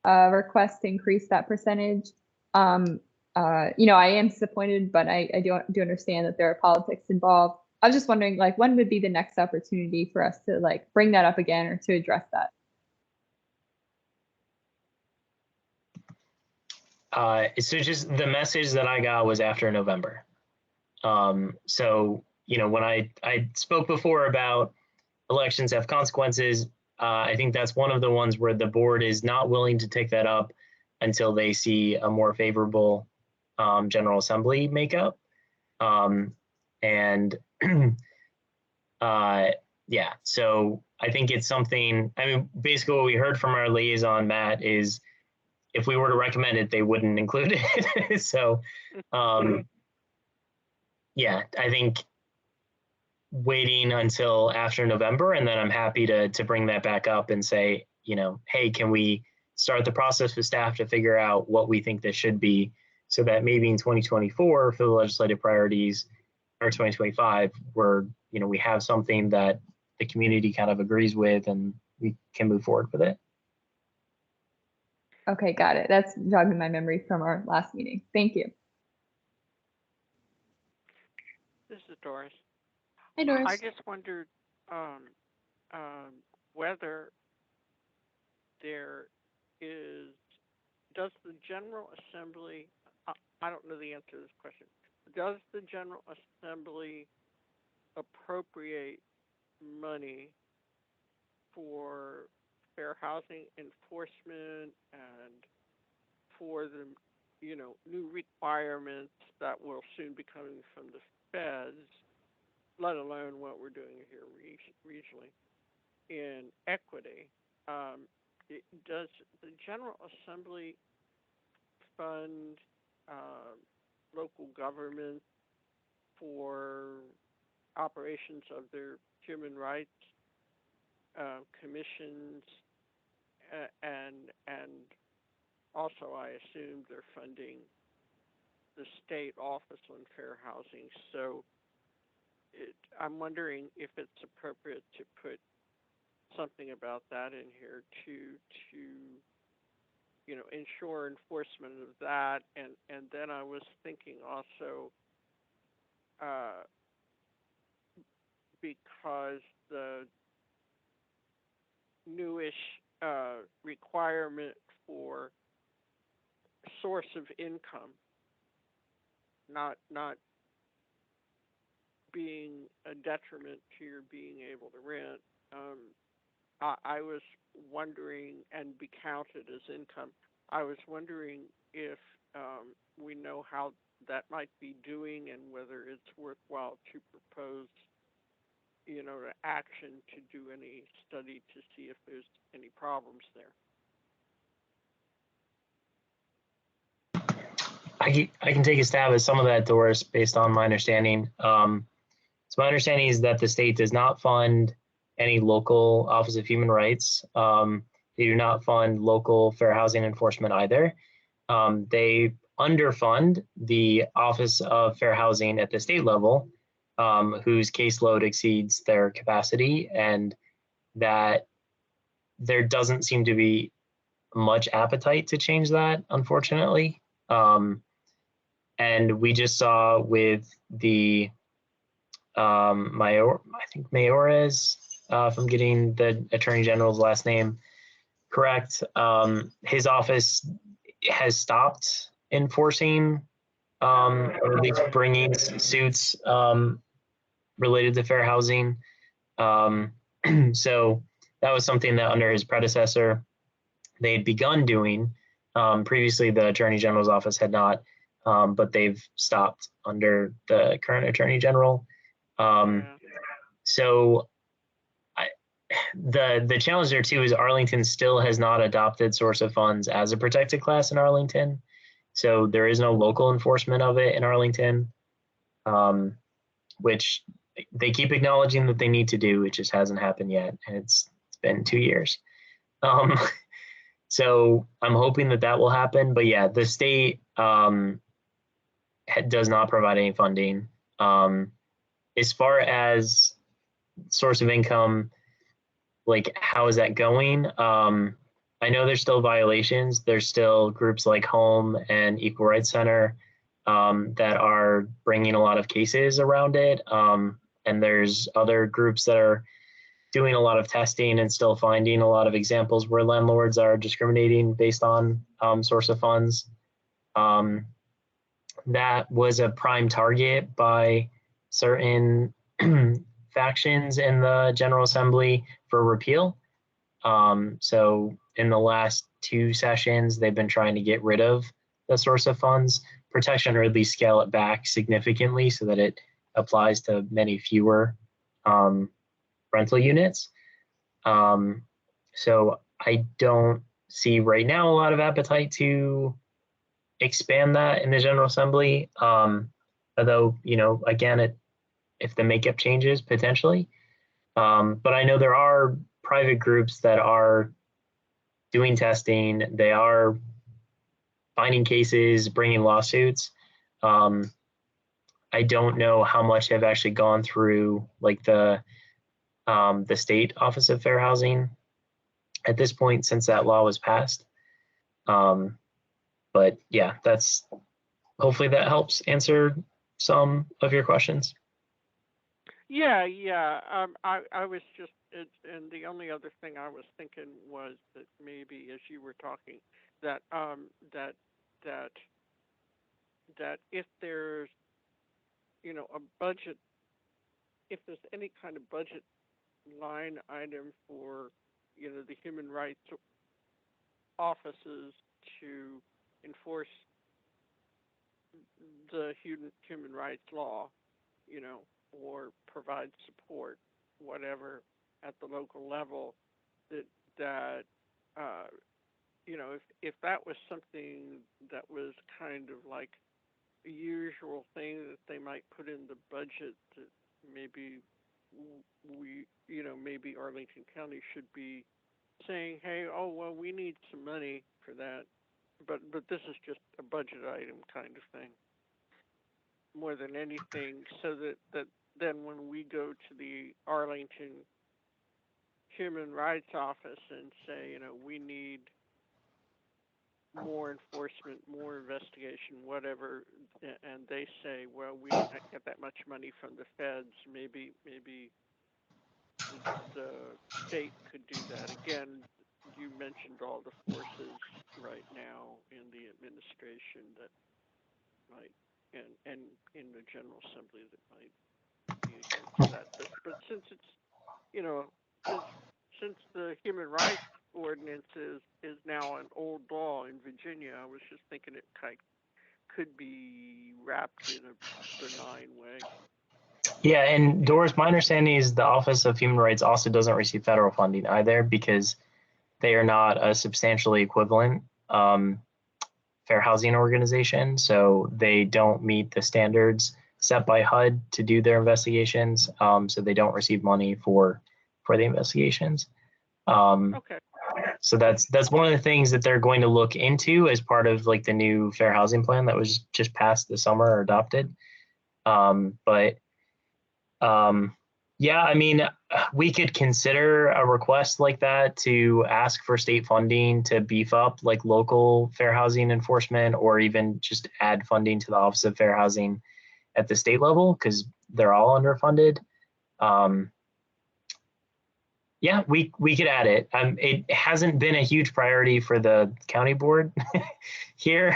request to increase that percentage. I am disappointed, but I do understand that there are politics involved. I was just wondering, like, when would be the next opportunity for us to bring that up again or to address that? So just the message that I got was after November. So, when I spoke before about elections have consequences, I think that's one of the ones where the board is not willing to take that up until they see a more favorable General Assembly makeup. Yeah, so I think it's something, basically what we heard from our liaison, Matt, is if we were to recommend it, they wouldn't include it. So, yeah, I think waiting until after November, and then I'm happy to bring that back up and say, hey, can we start the process with staff to figure out what we think this should be, so that maybe in 2024 for the legislative priorities, or 2025, where we have something that the community kind of agrees with and we can move forward with it. Okay, got it. That's jogging my memory from our last meeting. Thank you. This is Doris. Hi, Doris. I just wondered whether does the General Assembly, I don't know the answer to this question, does the General Assembly appropriate money for fair housing enforcement and for the new requirements that will soon be coming from the feds, let alone what we're doing here regionally in equity? Does the General Assembly fund local government for operations of their human rights commissions, and also I assume they're funding the state office on fair housing? So I'm wondering if it's appropriate to put something about that in here to ensure enforcement of that. And then I was thinking also, because the newish requirement for source of income not being a detriment to your being able to rent, I was wondering, and be counted as income. I was wondering if we know how that might be doing and whether it's worthwhile to propose, to action to do any study to see if there's any problems there. I can take a stab at some of that, Doris, based on my understanding. So my understanding is that the state does not fund any local Office of Human Rights. They do not fund local fair housing enforcement either. They underfund the Office of Fair Housing at the state level, whose caseload exceeds their capacity, and that there doesn't seem to be much appetite to change that, unfortunately. And we just saw with the I think Mayores, if I'm getting the Attorney General's last name correct, his office has stopped enforcing or at least bringing suits related to fair housing. So that was something that under his predecessor they had begun doing. Previously, the Attorney General's office had not, but they've stopped under the current Attorney General. So the challenge there too is Arlington still has not adopted source of funds as a protected class in Arlington. So there is no local enforcement of it in Arlington, which they keep acknowledging that they need to do. It just hasn't happened yet. And it's been 2 years. So I'm hoping that will happen. But yeah, the state does not provide any funding. As far as source of income, like how is that going? I know there's still violations. There's still groups like Home and Equal Rights Center that are bringing a lot of cases around it. And there's other groups that are doing a lot of testing and still finding a lot of examples where landlords are discriminating based on source of funds. That was a prime target by certain factions in the General Assembly for repeal. So in the last 2 sessions, they've been trying to get rid of the source of funds protection, or at least scale it back significantly so that it applies to many fewer rental units. So I don't see right now a lot of appetite to expand that in the General Assembly. Although, again, if the makeup changes, potentially. But I know there are private groups that are doing testing. They are finding cases, bringing lawsuits. I don't know how much have actually gone through like the state Office of Fair Housing at this point since that law was passed. But yeah, hopefully that helps answer some of your questions. Yeah. I was just, and the only other thing I was thinking was that maybe as you were talking, that if there's, a budget, if there's any kind of budget line item for, the human rights offices to enforce the human rights law, or provide support, whatever, at the local level, that if that was something that was kind of like a usual thing that they might put in the budget, that maybe maybe Arlington County should be saying, hey, oh, well, we need some money for that, but this is just a budget item kind of thing, more than anything, so that then when we go to the Arlington Human Rights Office and say, we need more enforcement, more investigation, whatever, and they say, well, we don't get that much money from the feds, maybe the state could do that. Again, you mentioned all the forces right now in the administration that might, and in the General Assembly that might be against that. But since it's, since since the human rights ordinance is now an old law in Virginia, I was just thinking it could be wrapped in a benign way. Yeah, and Doris, my understanding is the Office of Human Rights also doesn't receive federal funding either because they are not a substantially equivalent fair housing organization. So they don't meet the standards set by HUD to do their investigations. So they don't receive money for the investigations. Okay. So that's one of the things that they're going to look into as part of like the new fair housing plan that was just passed this summer or adopted. Yeah, I mean, we could consider a request like that to ask for state funding to beef up like local fair housing enforcement, or even just add funding to the Office of Fair Housing at the state level because they're all underfunded. Yeah, we could add it. It hasn't been a huge priority for the county board here.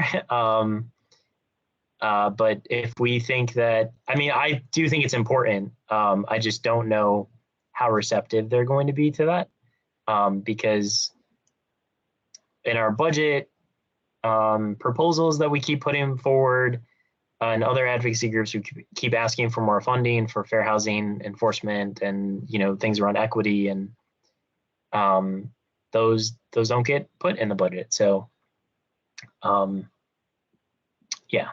But if we think that, I mean, I do think it's important. I just don't know how receptive they're going to be to that because in our budget proposals that we keep putting forward and other advocacy groups who keep asking for more funding for fair housing enforcement and, you know, things around equity, and those don't get put in the budget. So, yeah.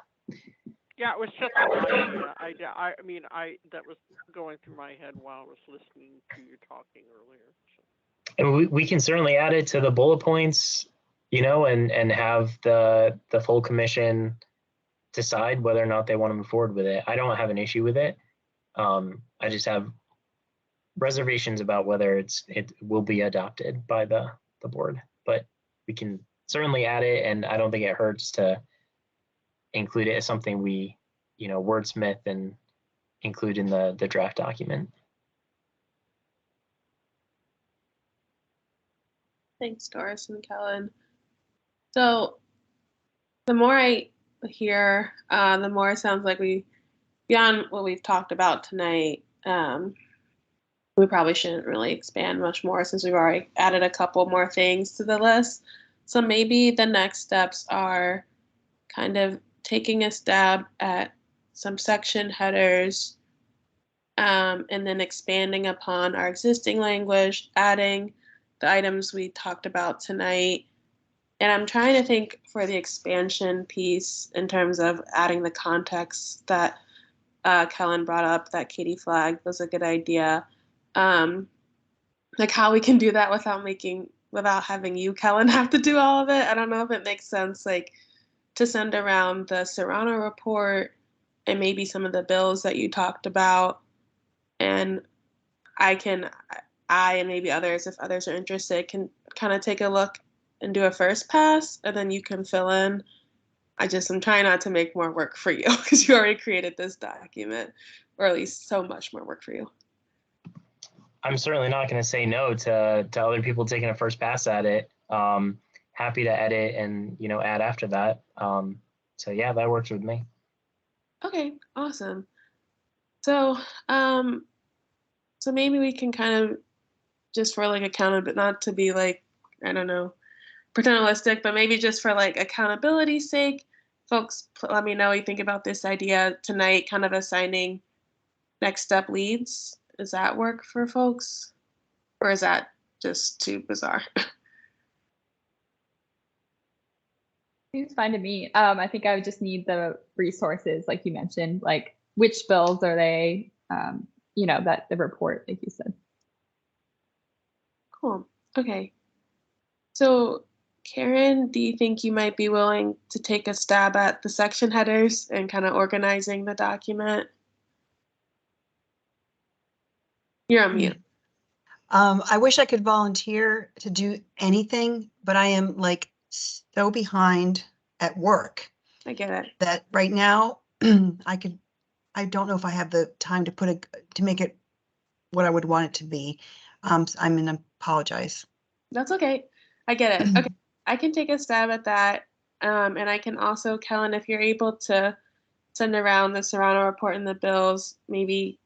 Yeah, it was just an idea. I mean, that was going through my head while I was listening to you talking earlier. So. And we can certainly add it to the bullet points, you know, and have the full commission decide whether or not they want to move forward with it. I don't have an issue with it. I just have reservations about whether it will be adopted by the board, but we can certainly add it, and I don't think it hurts to include it as something we, you know, wordsmith and include in the draft document. Thanks, Doris and Kellen. So the more I hear, the more it sounds like beyond what we've talked about tonight, we probably shouldn't really expand much more since we've already added a couple more things to the list. So maybe the next steps are kind of taking a stab at some section headers, and then expanding upon our existing language, adding the items we talked about tonight. And I'm trying to think for the expansion piece in terms of adding the context that Kellen brought up, that Katie flagged was a good idea. Like how we can do that without having you, Kellen, have to do all of it. I don't know if it makes sense, like to send around the Serrano report and maybe some of the bills that you talked about. And I and maybe others, if others are interested, can kind of take a look and do a first pass, and then you can fill in. I'm trying not to make more work for you because you already created this document, or at least so much more work for you. I'm certainly not going to say no to other people taking a first pass at it. Happy to edit and, you know, add after that. So yeah, that works with me. Okay, awesome. So, so maybe we can kind of just for like accountability, not to be like, I don't know, paternalistic, but maybe just for like accountability's sake, folks, let me know what you think about this idea tonight, kind of assigning next step leads. Does that work for folks? Or is that just too bizarre? Seems fine to me. I think I would just need the resources, like you mentioned, like which bills are they, you know, that the report, like you said. Cool. Okay. So Karen, do you think you might be willing to take a stab at the section headers and kind of organizing the document? You're on mute. I wish I could volunteer to do anything, but I am like so behind at work. I get it. That right now I don't know if I have the time to make it what I would want it to be. I'm gonna apologize. That's okay. I get it. Okay. I can take a stab at that. And I can also, Kellen, if you're able to send around the Serrano report and the bills, maybe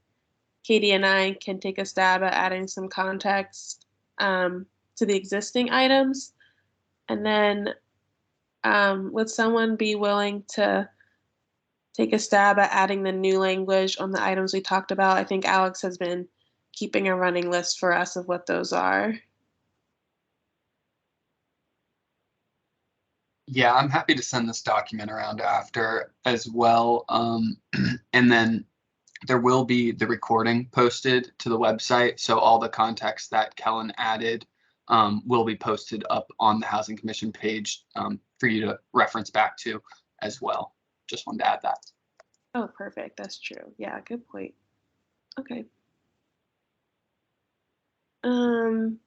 Katie and I can take a stab at adding some context to the existing items? And then would someone be willing to take a stab at adding the new language on the items we talked about? I think Alex has been keeping a running list for us of what those are. Yeah, I'm happy to send this document around after as well. And then there will be the recording posted to the website. So all the context that Kellen added will be posted up on the Housing Commission page for you to reference back to as well. Just wanted to add that. Oh, perfect. That's true. Yeah, good point. Okay.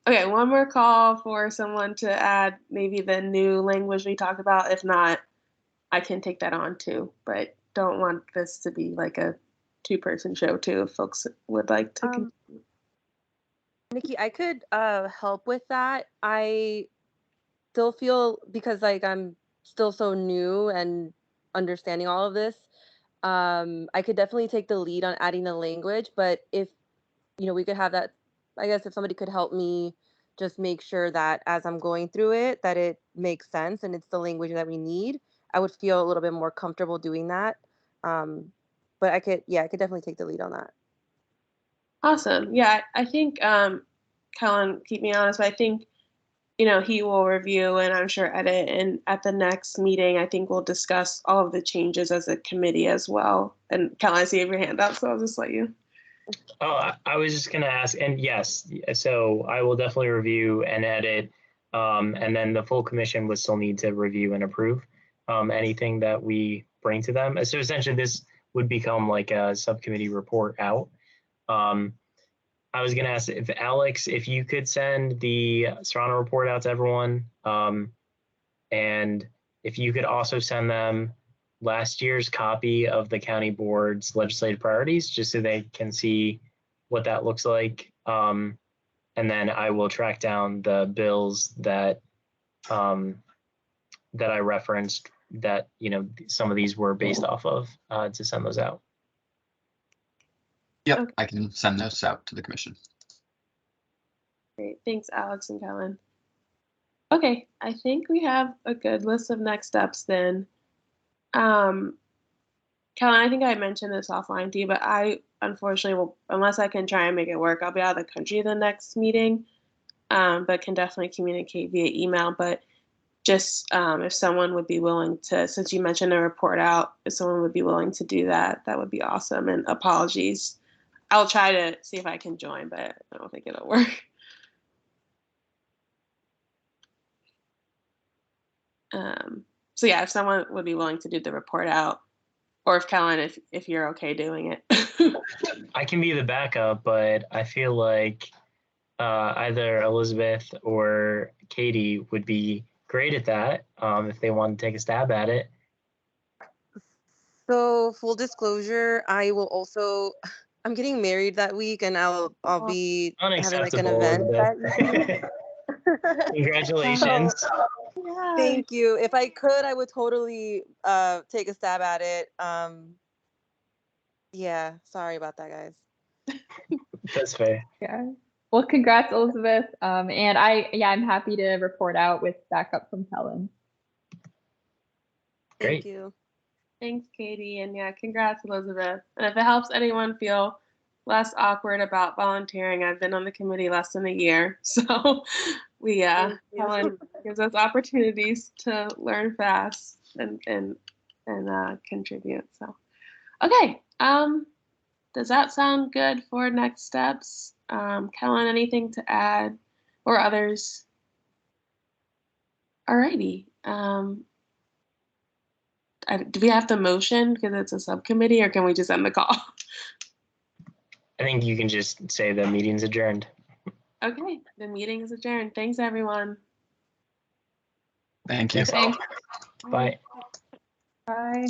Okay, one more call for someone to add maybe the new language we talked about. If not, I can take that on too, but don't want this to be like a two-person show too, if folks would like to. Nikki, I could help with that. I still feel, because like I'm still so new and understanding all of this, I could definitely take the lead on adding the language, but if we could have that, I guess if somebody could help me just make sure that as I'm going through it, that it makes sense and it's the language that we need, I would feel a little bit more comfortable doing that. But I could definitely take the lead on that. Awesome. Yeah, I think Kellen, keep me honest, but I think he will review and I'm sure edit, and at the next meeting I think we'll discuss all of the changes as a committee as well. And Kellen, I see your hand up, so I'll just let you. Oh, I was just going to ask, and yes, so I will definitely review and edit, and then the full commission would still need to review and approve anything that we bring to them. So essentially this would become like a subcommittee report out. I was going to ask if Alex, if you could send the Serrano report out to everyone, and if you could also send them last year's copy of the county board's legislative priorities, just so they can see what that looks like. And then I will track down the bills that that I referenced that, some of these were based off of to send those out. Yep, Okay. I can send those out to the commission. Great. Thanks, Alex and Kellen. Okay, I think we have a good list of next steps then. Kellen, I think I mentioned this offline to you, but I unfortunately will, unless I can try and make it work, I'll be out of the country the next meeting, but can definitely communicate via email. But just if someone would be willing to, since you mentioned a report out, if someone would be willing to do that, that would be awesome. And apologies. I'll try to see if I can join, but I don't think it'll work. So yeah, if someone would be willing to do the report out, or if Kellen, if you're okay doing it. I can be the backup, but I feel like either Elizabeth or Katie would be great at that if they want to take a stab at it. So full disclosure, I will also, I'm getting married that week and I'll be having like an event that week. Congratulations. Yeah. Thank you. If I could, I would totally take a stab at it. Yeah, sorry about that, guys. That's fair. Yeah. Well, congrats, Elizabeth. And I'm happy to report out with backup from Kellen. Thank Great. you. Thanks, Katie. And yeah, congrats, Elizabeth. And if it helps anyone feel less awkward about volunteering, I've been on the committee less than a year. So Helen gives us opportunities to learn fast and contribute. So, okay. Does that sound good for next steps? Kellen, anything to add, or others? Alrighty. Do we have to motion because it's a subcommittee, or can we just end the call? I think you can just say the meeting's adjourned. Okay, the meeting is adjourned. Thanks, everyone. Thank you. Thanks all. Bye. Bye.